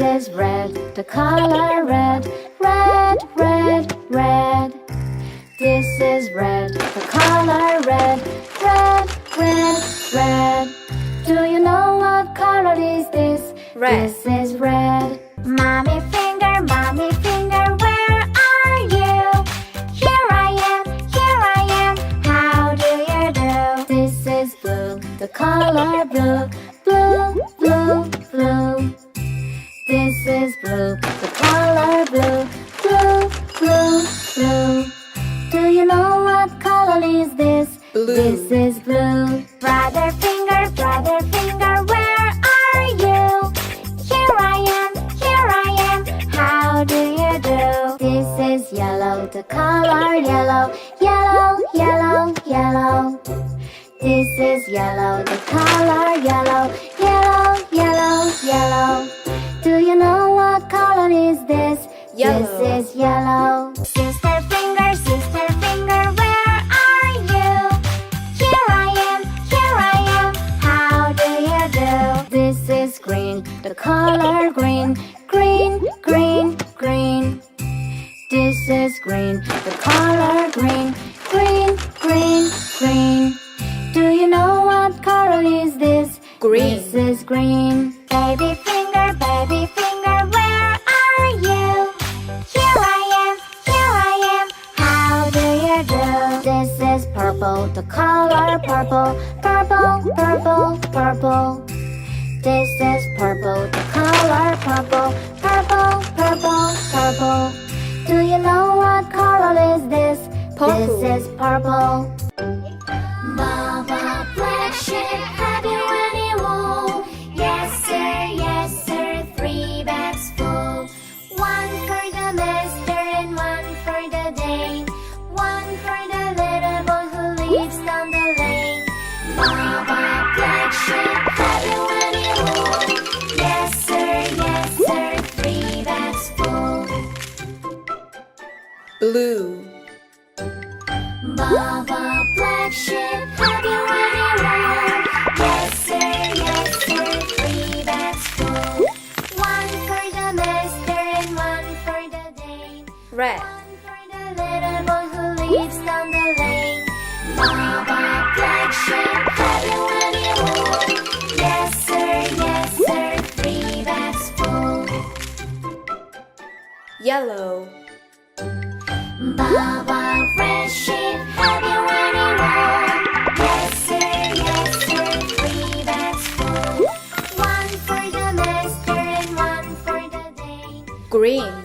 is red, the color red. Red, red, red. This is red, the color red. Red, red, red. Do you know what color is this? Red. This is red. Mommy finger, where are you? Here I am, how do you do? This is blue, the color blue. Blue, blue, blue. This is blue, the color blue. Blue, blue, blue. Do you know what color is this? Blue. This is blue. Brother finger, where are you? Here I am, how do you do? This is yellow, the color yellow. Yellow, yellow, yellow. This is yellow, the color yellow. Yellow, yellow, yellow. Do you know what color is this? Yellow. This is yellow. Sister finger, where are you? Here I am, how do you do? This is green, the color green. Green, green, green. This is green, the color green. Green, green, green. Do you know what color is this? Green. This is green. Baby finger, where are you? Here I am, how do you do? This is purple, the color purple. Purple, purple, purple. This is purple, the color purple. Purple, purple, purple. Do you know what color is this? Purple. This is purple. Baba black sheep, have you any wool? Yes sir, 3 bags full. 1 for the master and 1 for the dame. 1 for the little boy who lives down the lane. Baba black sheep, have you any wool? Yes sir, 3 bags full. Blue. Baba black sheep, have you any wool? Yes sir, 3 bags full. 1 for the master and 1 for the dame. Red. 1 for the little boy who lives down the lane. Baba black sheep, have you any wool? Yes sir, 3 bags full. Yellow. Baba red sheep, have you any wool? Yes sir, 3 bags full. 1 for the master and 1 for the dame. Green.